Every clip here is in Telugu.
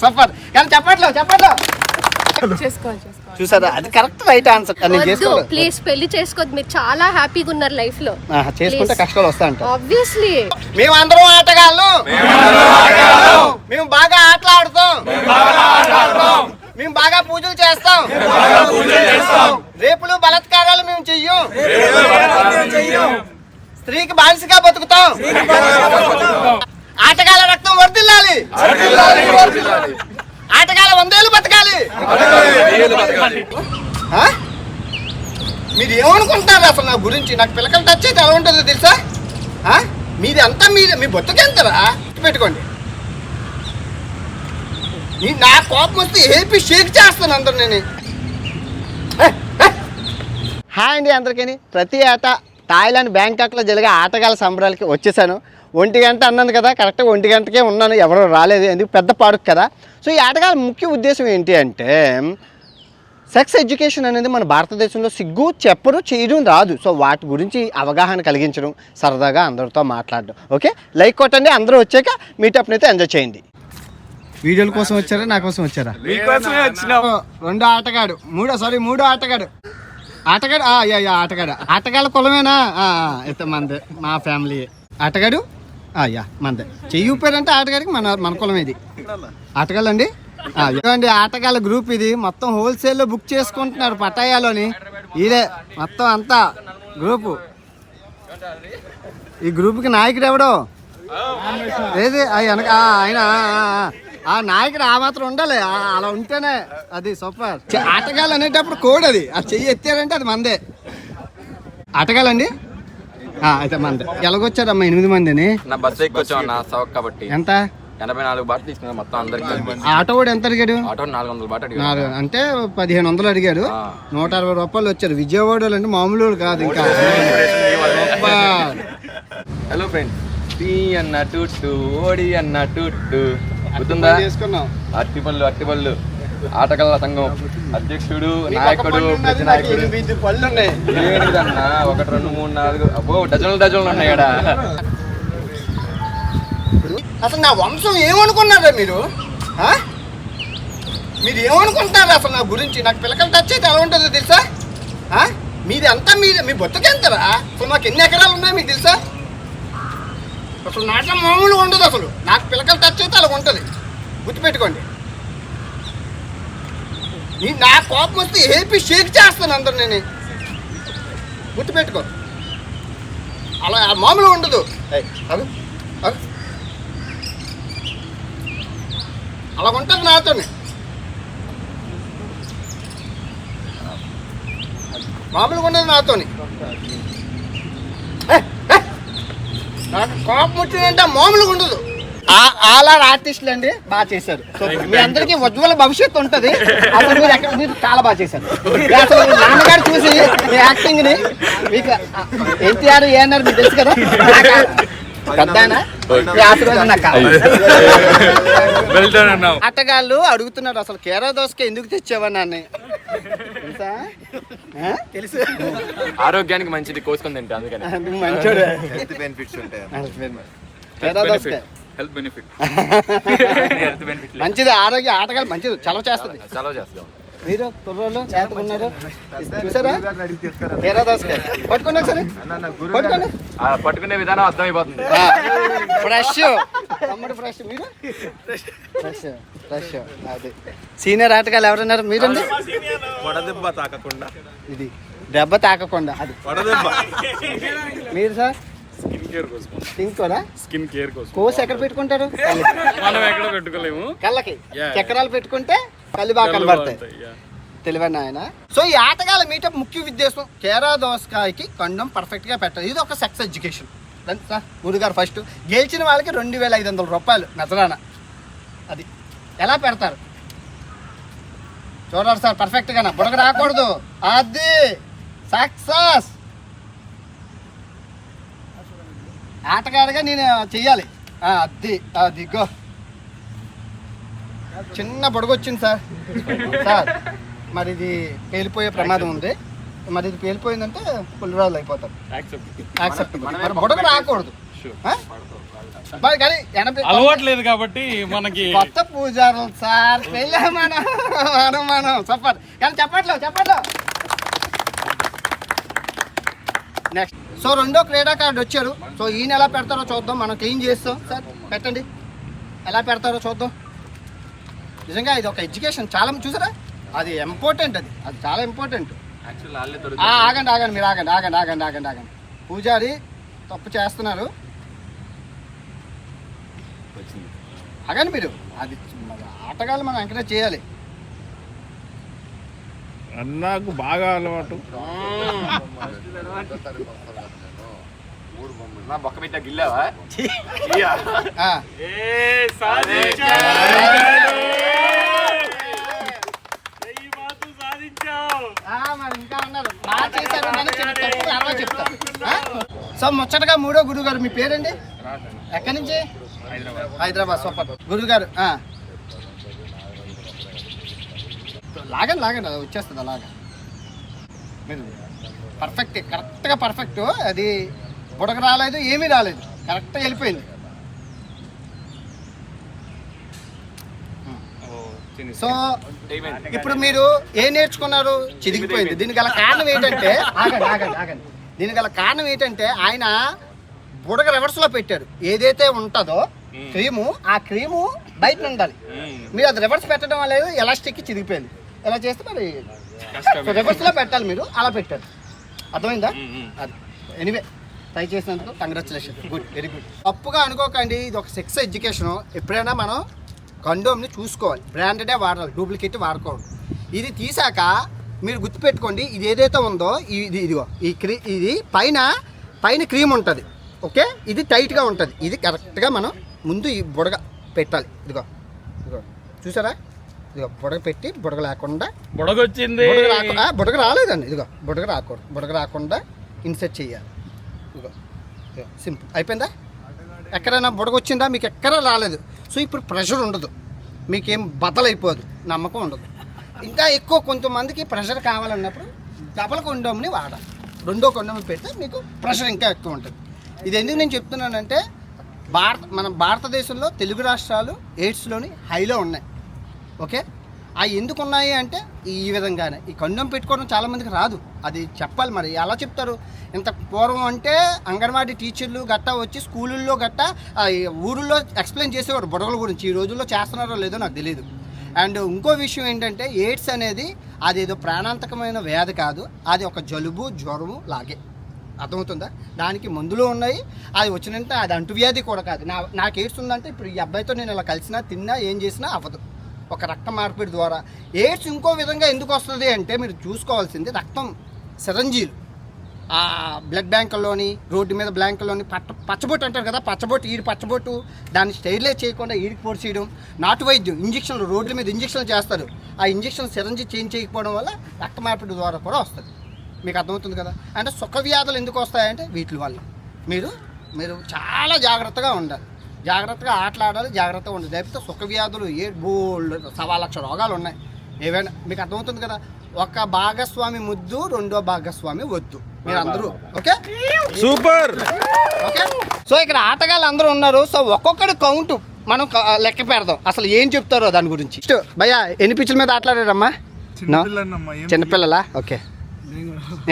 సూపర్. కానీ చెప్పట్లో చూసారా, అది కరెక్ట్ రైట్ ఆన్సర్. ప్లీజ్ పెళ్లి చేసుకోవద్దు, మీరు చాలా హ్యాపీగా ఉన్నారు లైఫ్ లో. చేసుకుంటే కష్టాలు వస్తాయంట. ఆబ్వియస్లీ మేము అందరం ఆటగాళ్ళు, మేము బాగా ఆటలాడుతాం, మేము బాగా పూజలు చేస్తాం, రేపులు బలాత్కారాలు మేము చెయ్యం, స్త్రీకి బానిసగా బతుకుతాం, ఆటగాళ్ళ రక్తం వర్ధిల్లాలి, ఆటగాళ్ళ 100 ఏళ్ళు బతకాలి. మీరు ఏమనుకుంటున్నారు అసలు నా గురించి? నాకు పిల్లకలు టచ్ అయితే ఎలా ఉంటుందో తెలుసా? మీది అంతా మీ బతుకెంతరా పెట్టుకోండి. నా కోపం వస్తే ఏపీ షేక్ చేస్తాను అందరు నేను. హాయ్ అండి అందరికీ. ప్రతి ఏటా థాయిలాండ్ బ్యాంకాక్లో జరిగే ఆటగాళ్ళ సంబరాలకి వచ్చేసాను. 1 గంట అన్నాను కదా, కరెక్ట్గా 1 గంటకే ఉన్నాను, ఎవరో రాలేదు, ఎందుకు పెద్ద పాడుకు కదా. సో ఈ ఆటగాళ్ళ ముఖ్య ఉద్దేశం ఏంటి అంటే, సెక్స్ ఎడ్యుకేషన్ అనేది మన భారతదేశంలో సిగ్గు చెప్పరు, చేయడం రాదు. సో వాటి గురించి అవగాహన కలిగించడం, సరదాగా అందరితో మాట్లాడడం. ఓకే, లైక్ కొట్టండి. అందరూ వచ్చాక మీటప్ని అయితే ఎంజాయ్ చేయండి. వీడియోల కోసం వచ్చారా, నా కోసం వచ్చారా? రెండో ఆటగాడు, మూడో ఆటగాడు. ఆటగాళ్ళ కులమేనా? మందే, మా ఫ్యామిలీ. ఆటగాడు మందే. చెయ్యి ఊపారంటే ఆటగాడికి మన కులం ఇది. ఆటగాళ్ళండి ఇదండి ఆటగాళ్ళ గ్రూప్ ఇది. మొత్తం హోల్సేల్లో బుక్ చేసుకుంటున్నారు పటాయాలోని. ఇదే మొత్తం అంతా గ్రూపు. ఈ గ్రూప్కి నాయకుడు ఎవడో ఏది ఆయన ఆ నాయకుడు ఆ మాత్రం ఉండాలి. అలా ఉంటేనే అది సూపర్. ఆటగాళ్ళు అనేటప్పుడు కోడ్ అది. ఆ చెయ్యి ఎత్తారంటే అది మందే. ఆటగాళ్ళండి అయితే మందే. ఎలాగొచ్చారమ్మా 8 మందిని? నా బస్ ఎక్కొచ్చాం కాబట్టి. ఎంత? 84 బాట తీసుకున్నా మొత్తం అందరికి. ఆటో కూడా ఎంత అడిగాడు? ఆటో 400 బాట అడిగాడు. అంటే 1500 అడిగాడు. 160 రూపాయలు వచ్చారు. విజయవాడలో అంటే మామూలు కాదు. ఇంకా హలో ఫ్రెండ్స్, టీ అన్న టూట్టు, ఓడి అన్న టూట్టు గుర్తుందా? అట్టిపళ్ళు ఆటగాళ్ళ సంఘం అధ్యక్షుడు, నాయకుడు, ప్రతి నాయకుడు. 8 పళ్ళు ఉన్నాయి. 1 2 3 4 అబ్బో డజన్లు ఉన్నాయి. అసలు నా వంశం ఏమనుకున్నారా మీరు? మీరు ఏమనుకుంటున్నారు అసలు నా గురించి? నాకు పిల్లకలు టచ్ అయితే ఎలా ఉంటుందో తెలుసా? మీది అంతా మీ బతుకెంతరా? అసలు మాకు ఎన్ని ఎకరాలు ఉన్నాయి మీకు తెలుసా? అసలు నాట్యం మామూలుగా ఉండదు. అసలు నాకు పిల్లకలు టచ్ అయితే అలా ఉంటుంది, గుర్తుపెట్టుకోండి. నా కోపం వస్తే ఏపీ షేక్ చేస్తాను అందరు నేను, గుర్తుపెట్టుకో. అలా మామూలుగా ఉండదు. అలా ఉంటుంది నాతో. మామూలుగా ఉండదు నాతో. నాకు కోపం వచ్చిందంటే మామూలుగా ఉండదు. ఆలాంటి ఆర్టిస్టులు అండి బాగా చేశారు. మీ అందరికీ ఉజ్వల భవిష్యత్తు ఉంటుంది. అసలు మీరు చాలా బాగా చేశారు. అసలు నాన్నగారు చూసి మీ యాక్టింగ్ ని, మీకు ఎన్టీఆర్ ఏఎన్ఆర్ మీకు తెలుసు కదా, ఆటగాళ్ళు అడుగుతున్నారు అసలు కేరా దోసకి ఎందుకు తెచ్చావా నాన్ని? తెలుసు, ఆరోగ్యానికి మంచిది, కోసుకొని తింటే అందుకని మంచోడు. మంచిది, ఆరోగ్య ఆటగాళ్ళు మంచిది, చలవ చేస్తుంది. మీరు కుర్రోళ్ళు చేతుకున్నారు చూసారా? కేరా దోసకాయ పట్టుకోండి ఒకసారి, పట్టుకోండి. పట్టుకునే విధానం అర్థమైపోతుంది. ఫ్రెష్ తమ్ముడు, ఫ్రెష్. మీరు ఫ్రెష్. అది సీనియర్ ఆటగాళ్ళు ఎవరన్నారు? మీరండి. ఇది దెబ్బ తాకకుండా అది మీరు సార్. స్కిన్ కేర్ కోసం కోర్స్ ఎక్కడ పెట్టుకుంటారు? మనం ఎక్కడ పెట్టుకోలేము. కళ్ళకి చక్రాలు పెట్టుకుంటే కళ్ళు బాగా కనబడతాయి. తెలివైన ఆయన. సో ఈ ఆటగాళ్ళ మీటప్ ముఖ్య ఉద్దేశం కేరా దోసకాయకి కండం పర్ఫెక్ట్ గా పెట్టాలి. ఇది ఒక సెక్స్ ఎడ్యుకేషన్. గురుగారు ఫస్ట్ గెలిచిన వాళ్ళకి 2500 రూపాయలు నజరాన. అది ఎలా పెడతారు చూడాలి సార్. పర్ఫెక్ట్ గానా, బుడగ రాకూడదు. అది సక్సెస్. ఆటగాడిగా నేను చెయ్యాలి. అది గో. చిన్న బుడగ వచ్చింది సార్. మరి ఇది పేలిపోయే ప్రమాదం ఉంది. మరి ఇది పేలిపోయిందంటే పుల్లిరాజులు అయిపోతారు. యాక్సెప్టబుల్. మరి బుడగ రాకూడదు. మరి కానీ 80 అలవాట్లేదు కాబట్టి మనకి కొత్త పూజారులు సార్ పెళ్ళా మనం సూపర్ కానీ చెప్పట్లో నెక్స్ట్ సో రెండో క్రీడాకారుడు వచ్చారు. సో ఈయన ఎలా పెడతారో చూద్దాం, మనం క్లీన్ చేస్తాం. సార్ పెట్టండి, ఎలా పెడతారో చూద్దాం. నిజంగా ఇది ఒక ఎడ్యుకేషన్, చాలా చూసారా, అది ఇంపార్టెంట్, అది చాలా ఇంపార్టెంట్. ఆగండి మీరు ఆగండి. పూజారి తప్పు చేస్తున్నారు, ఆగండి మీరు. అది ఆటగాళ్ళు మనం ఎంకరేజ్ చేయాలి. నాకు బాగా అలవాటు. బొక్క పెట్ట గిల్లావా? మరి ఇంకా ఉన్నారు, బాగా చేశారు కానీ చిన్న తప్పులు అలా చెప్తారు. సో ముచ్చటగా మూడో గురువు గారు, మీ పేరండి? ఎక్కడి నుంచి? హైదరాబాద్. సూపర్ గురువు గారు. లాగండి అది వచ్చేస్తుంది అలాగా. మీరు కరెక్ట్గా పర్ఫెక్ట్. అది బుడక రాలేదు, ఏమీ రాలేదు, కరెక్ట్గా వెళ్ళిపోయింది. సో ఇప్పుడు మీరు ఏం నేర్చుకున్నారు? చిరిగిపోయింది. దీనికి గల కారణం ఏంటంటే ఆగండి. దీనికి గల కారణం ఏంటంటే ఆయన బుడగ రివర్స్లో పెట్టారు. ఏదైతే ఉంటుందో క్రీము, ఆ క్రీము బయట ఉండాలి. మీరు అది రివర్స్ పెట్టడం వల్ల ఎలాస్టిక్ చిరిగిపోయింది. ఎలా చేస్తే మరి రివర్స్లో పెట్టాలి, మీరు అలా పెట్టారు. అర్థమైందా? అది ఎనీవే ట్రై చేసినందుకు కంగ్రాచులేషన్, గుడ్, వెరీ గుడ్. తప్పుగా అనుకోకండి, ఇది ఒక సెక్స్ ఎడ్యుకేషను. ఎప్పుడైనా మనం కండోమ్ని చూసుకోవాలి, బ్రాండెడే వాడాలి, డూప్లికేట్ వాడకూడదు. ఇది తీసాక మీరు గుర్తుపెట్టుకోండి, ఇది ఏదైతే ఉందో ఇదిగో ఇది పైన క్రీమ్ ఉంటుంది, ఓకే, ఇది టైట్గా ఉంటుంది. ఇది కరెక్ట్గా మనం ముందు ఈ బుడగ పెట్టాలి. ఇదిగో చూసారా, ఇదిగో బుడగ పెట్టి బుడగ లేకుండా బుడగొచ్చింది, బుడగ రాలేదండి, ఇదిగో బుడగ రాకూడదు, బుడగ రాకుండా ఇన్సెట్ చేయాలి. ఇదిగో సింపుల్ అయిపోయిందా? ఎక్కడైనా బుడగ వచ్చిందా? మీకు ఎక్కడ రాలేదు. సో ఇప్పుడు ప్రెషర్ ఉండదు, మీకేం బద్దలైపోదు, నమ్మకం ఉండదు. ఇంకా ఎక్కువ కొంతమందికి ప్రెషర్ కావాలన్నప్పుడు డబల్ కొండోమ్ని వాడాలి. రెండో కొండోమ్ పెడితే మీకు ప్రెషర్ ఇంకా ఎక్కువ ఉంటుంది. ఇది ఎందుకు నేను చెప్తున్నానంటే మన భారతదేశంలో తెలుగు రాష్ట్రాలు ఎయిడ్స్లోని హైలో ఉన్నాయి, ఓకే. అవి ఎందుకు ఉన్నాయి అంటే ఈ విధంగానే ఈ కండోమ్ పెట్టుకోవడం చాలామందికి రాదు, అది చెప్పాలి. మరి ఎలా చెప్తారు? ఇంత పూర్వం అంటే అంగన్వాడీ టీచర్లు గట్టా వచ్చి స్కూళ్ళల్లో గట్టా ఊళ్ళో ఎక్స్ప్లెయిన్ చేసేవారు బుడగల గురించి. ఈ రోజుల్లో చేస్తున్నారో లేదో నాకు తెలియదు. అండ్ ఇంకో విషయం ఏంటంటే ఎయిడ్స్ అనేది అదేదో ప్రాణాంతకమైన వ్యాధి కాదు, అది ఒక జలుబు జ్వరము లాగే, అర్థమవుతుందా? దానికి మందులు ఉన్నాయి, అది వచ్చినంటే అది అంటువ్యాధి కూడా కాదు. నాకు ఎయిడ్స్ ఉందంటే ఇప్పుడు ఈ అబ్బాయితో నేను ఇలా కలిసినా తిన్నా ఏం చేసినా అవ్వదు, ఒక రక్త మార్పిడి ద్వారా. ఎయిడ్స్ ఇంకో విధంగా ఎందుకు వస్తుంది అంటే మీరు చూసుకోవాల్సింది రక్తం సిరంజీలు బ్లడ్ బ్యాంకుల్లోని రోడ్డు మీద బ్లాంకుల్లోని పచ్చబొట్టు అంటారు కదా, పచ్చబొట్టు దాన్ని స్టెరిలైజ్ చేయకుండా ఈడికి పొడిచేయడం, నాటు వైద్యం, ఇంజక్షన్లు రోడ్ల మీద ఇంజక్షన్లు చేస్తారు, ఆ ఇంజక్షన్ సిరంజి చేంజ్ చేయకపోవడం వల్ల రక్త మార్పిడి ద్వారా కూడా వస్తుంది. మీకు అర్థమవుతుంది కదా. అంటే సుఖ వ్యాధులు ఎందుకు వస్తాయంటే వీటి వల్ల. మీరు చాలా జాగ్రత్తగా ఉండాలి, జాగ్రత్తగా ఆటలాడాలి, జాగ్రత్తగా ఉండాలి. లేకపోతే సుఖ వ్యాధులు బోల్డ్ 1,00,000 రోగాలు ఉన్నాయి ఏవైనా. మీకు అర్థమవుతుంది కదా. ఒక భాగస్వామి ముద్దు, రెండో భాగస్వామి వద్దు, మీరు అందరూ ఓకే, సూపర్, ఓకే. సో ఇక్కడ ఆటగాళ్ళు అందరూ ఉన్నారు. సో ఒక్కొక్కటి కౌంట్ మనం లెక్క పెడదాం, అసలు ఏం చెప్తారో దాని గురించి. భయ్యా ఎన్ని పిచ్చుల మీద ఆటలాడారమ్మా? చిన్నపిల్లలా? ఓకే,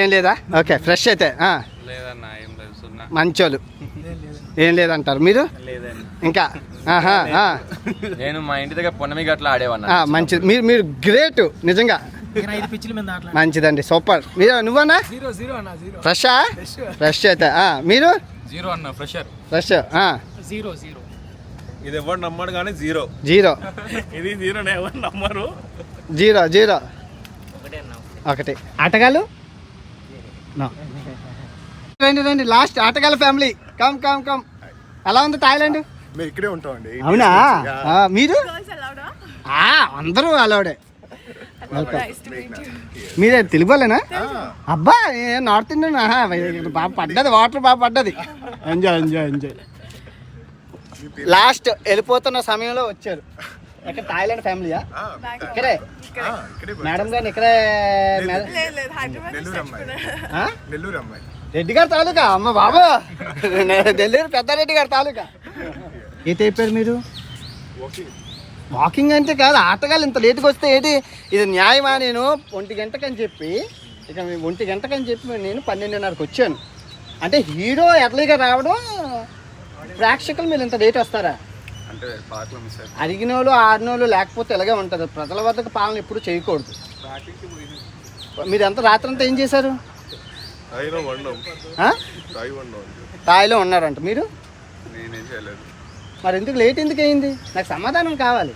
ఏం లేదా? ఓకే, ఫ్రెష్ అయితే మంచోళ్ళు. ఏం లేదంటారు మీరు? ఇంకా నేను మా ఇంటి దగ్గర పొన్నమి గట్ల ఆడేవన్నా. మంచిది, మీరు గ్రేట్ నిజంగా, మంచిదండి, సూపర్. మీరు నువ్వన్నా? ఫ్రెష్ అయితే మీరు? ఫ్రెష్. ఇది ఎవరు నమ్మడు కానీ జీరో ఇది జీరో ఎవరు నమ్మరు. జీరో ఒకటి. ఆటగాళ్ళు రండి లాస్ట్ ఆటగాళ్ళ ఫ్యామిలీ కమ్. ఎలా ఉంది థాయిలాండ్? మేము ఇక్కడే ఉంటామండి. అవునా? మీరు? అందరూ అలౌడే. మీరే తెలుగు వాళ్ళేనా? అబ్బా నార్త్ ఇండియన్ బాగా పడ్డది, వాటర్ బాగా పడ్డది. ఎంజాయ్. లాస్ట్ వెళ్ళిపోతున్న సమయంలో వచ్చారు. ఎక్కడ థాయిలాండ్ ఫ్యామిలీయా? ఇక్కడే మేడం గారిని ఇక్కడే నెల్లూరు అమ్మాయి. రెడ్డి గారి తాలూకా? అమ్మ బాబా, నెల్లూరు పెద్దారెడ్డి గారి తాలూకా. ఏ అయిపోయారు మీరు? వాకింగ్ అంటే కాదు, ఆటగాళ్ళు ఇంత లేట్గా వస్తే ఏంటి ఇది న్యాయమా? నేను 1 గంటకని చెప్పి ఇక 1 గంటకని చెప్పి నేను 12:30కి వచ్చాను అంటే హీరో ఎర్లీగా రావడం, ప్రేక్షకులు మీరు ఇంత లేట్ వస్తారా? అంటే పాటలు మిస్ అయ్యారు. అడిగిన వాళ్ళు ఆడిన వాళ్ళు లేకపోతే ఇలాగే ఉంటుంది. ప్రజల వద్దకు పాలన ఎప్పుడు చేయకూడదు. మీరు ఎంత రాత్రి అంతా ఏం చేశారు? తాయిలో వండం. ఆ? తాయి వండం. తాయిలో ఉన్నారంట మీరు? నేనేం చేయలేదు. మరి ఎందుకు లేట్ ఎందుకు అయింది? నాకు సమాధానం కావాలి.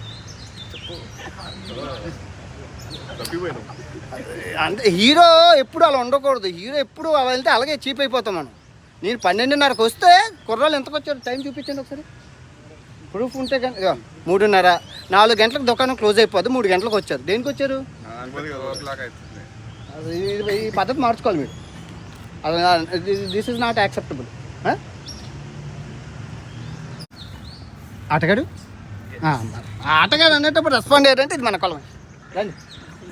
తప్పిపోయాను. అంటే హీరో ఎప్పుడు అలా ఉండకూడదు. హీరో ఎప్పుడు అలా వెళ్తే అలాగే చీప్ అయిపోతాం మనం. నేను 12:30కి వస్తే కుర్రాళ్ళు ఎంతకు వచ్చారు? టైం చూపించండి ఒకసారి, ప్రూఫ్ ఉంటే కానీ. 3:30, 4 గంటలకు దుకాణం క్లోజ్ అయిపోద్ది, 3 గంటలకు వచ్చారు. దేనికి వచ్చారు? ఈ పద్ధతి మార్చుకోవాలి మీరు. అది దిస్ ఇస్ నాట్ యాక్సెప్టబుల్. ఆటగాడు ఆటగాడు అనేటప్పుడు రెస్పాండ్ అయ్యారంటే ఇది మన కొలం. రండి,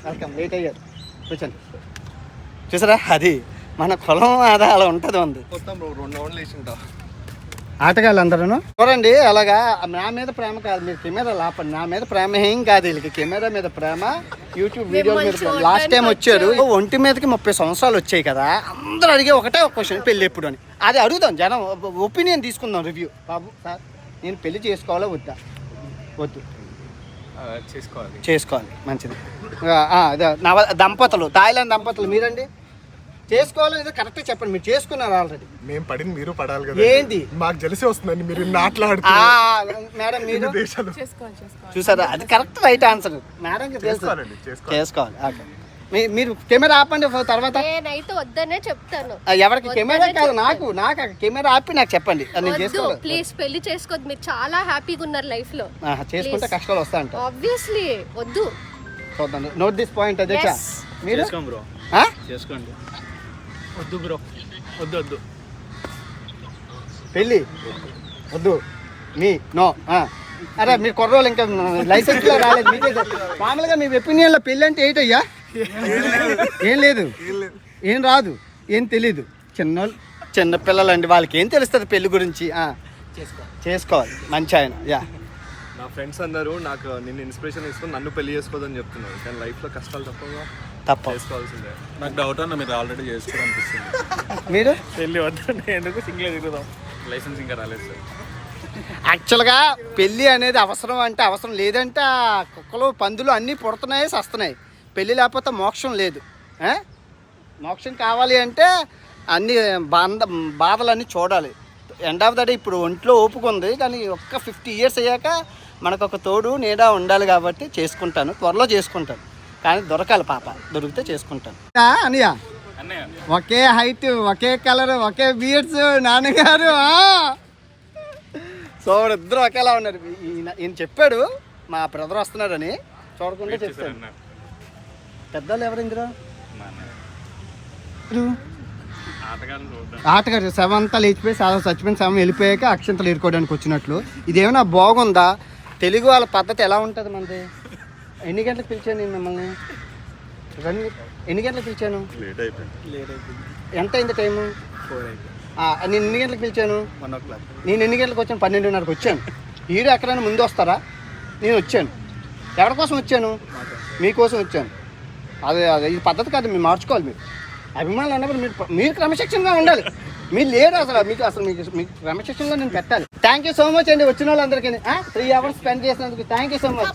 వెల్కమ్. లేట్ అయ్యారు, కూర్చోండి. చూసారా, అది మన కులం, అదే అలా ఉంటుంది. ఉంది మొత్తం 2 రౌండ్లు వేసి ఉంటా. ఆటగాళ్ళు అందరూ చూడండి. అలాగా నా మీద ప్రేమ కాదు, మీరు కెమెరా లాపండి. నా మీద ప్రేమ ఏం కాదు, వీళ్ళకి కెమెరా మీద ప్రేమ, యూట్యూబ్ వీడియోల మీద ప్రేమ. లాస్ట్ టైం వచ్చారు, ఒంటి మీదకి 30 సంవత్సరాలు వచ్చాయి కదా, అందరూ అడిగే ఒకటే ఒక క్వశ్చన్, పెళ్ళి ఎప్పుడు అని. అది అడుగుదాం, జనం ఒపీనియన్ తీసుకుందాం, రివ్యూ. బాబు సార్, నేను పెళ్లి చేసుకోవాలా వద్దా? వద్దు. చేసుకోవాలి, మంచిది. అదే దంపతులు, థాయిలాండ్ దంపతులు మీరండి, చేసుకోవాలి లేదా కరెక్ట్గా చెప్పండి. మీరు చేసుకున్నారు ఆల్రెడీ. మేము పడింది మీరు పడాలి కదా. ఏంటి మాకు తెలిసి వస్తుందండి మీరు మాట్లాడుతూ. మేడం మీరు దేశాలు చూసారా, అది కరెక్ట్ రైట్ ఆన్సర్. మేడం చేసుకోవాలి. ఓకే, మీరు కెమెరా ఆపండి. తర్వాత నేనైతే వద్దనే చెప్తాను. ఎవరికి కెమెరా కాదు, నాకు కెమెరా ఆపి నాకు చెప్పండి. నేను చేసుకోవాలి. ప్లీజ్ పెళ్లి చేసుకోవద్దు. మీరు చాలా హ్యాపీగా ఉన్నారు లైఫ్ లో. చేసుకుంటే కష్టాలు వస్తాయంట. ఆబ్వియస్లీ వద్దు. చూద్దాం, నోట్ దిస్ పాయింట్. అధ్యక్ష మీరు చేసుకోండి. వద్దు బ్రో, వద్దు. పెళ్ళి వద్దు, మీ నో. అరే మీరు కుర్రోళ్ళు ఇంకా లైసెన్స్ లో రాలేదు. మీకే మామూలుగా మీ ఒపీనియన్లో పెళ్ళి అంటే ఏంటయ్యా? ఏం లేదు, ఏం రాదు, ఏం తెలీదు. చిన్నపిల్లలు అండి, వాళ్ళకి ఏం తెలుస్తుంది పెళ్లి గురించి? చేసుకోవాలి. మంచి ఆయన. యా, నా ఫ్రెండ్స్ అందరూ నాకు నిన్ను ఇన్స్పిరేషన్ ఇస్తూ నన్ను పెళ్లి చేసుకోదని చెప్తున్నారు, కానీ లైఫ్లో కష్టాలు తప్ప చేసుకోవాల్సిందే. నాకు డౌట్ అన్న, మీరు ఆల్రెడీ చేసుకోవాలనిపిస్తుంది. మీరు పెళ్ళి వద్దు, ఎందుకు సింగిల్ తిరుగుదాం. లైసెన్స్ ఇంకా రాలేదు సార్. యాక్చువల్గా పెళ్ళి అనేది అవసరం అంటే అవసరం, లేదంటే ఆ కుక్కలు పందులు అన్నీ పుడుతున్నాయి, సస్తున్నాయి. పెళ్ళి లేకపోతే మోక్షం లేదు. మోక్షం కావాలి అంటే అన్ని బాధలన్నీ చూడాలి. ఎండ్ ఆఫ్ ద డే ఇప్పుడు ఒంట్లో ఓపుకుంది, కానీ ఒక్క 50 years అయ్యాక మనకు ఒక తోడు నీడ ఉండాలి. కాబట్టి చేసుకుంటాను, త్వరలో చేసుకుంటాను. కానీ దొరకాలి, పాప దొరికితే చేసుకుంటాను. అనియా ఒకే హైట్, ఒకే కలర్, ఒకే బీడ్స్, నాన్నగారు. సో ఇద్దరు ఒకేలా ఉన్నారు. ఈయన చెప్పాడు మా బ్రదర్ వస్తున్నాడని, చూడకుండా చెప్తాడు. పెద్దలు ఎవరు ఇందులో? ఆటగాడు శవంతా లేచిపోయి చచ్చిపోయిన శవం వెళ్ళిపోయాక అక్షంతలు ఏరుకోవడానికి వచ్చినట్లు. ఇదేమైనా బాగుందా? తెలుగు వాళ్ళ పద్ధతి ఎలా ఉంటుంది మనది? ఎన్ని గంటలకు పిలిచాను నేను మిమ్మల్ని? ఎన్ని గంటలకు పిలిచాను? లేట్ అయిపోయింది. ఎంత అయింది టైము? 4 అయిపోయింది. నేను ఎన్ని గంటలకు పిలిచాను? 1 o'clock. నేను ఎన్ని గంటలకు వచ్చాను? 12:30కి వచ్చాను. హీరో ఎక్కడైనా ముందు వస్తారా? నేను వచ్చాను. ఎవరి కోసం వచ్చాను? మీకోసం వచ్చాను. అదే ఇది పద్ధతి కాదు, మీరు మార్చుకోవాలి. మీరు అభిమానులు అన్నప్పుడు మీరు క్రమశిక్షణగా ఉండాలి. మీరు లేరు అసలు, మీకు క్రమశిక్షణలో నేను పెట్టాలి. థ్యాంక్ యూ సో మచ్ అండి వచ్చిన వాళ్ళందరికీ. 3 hours స్పెండ్ చేసినందుకు థ్యాంక్ యూ సో మచ్.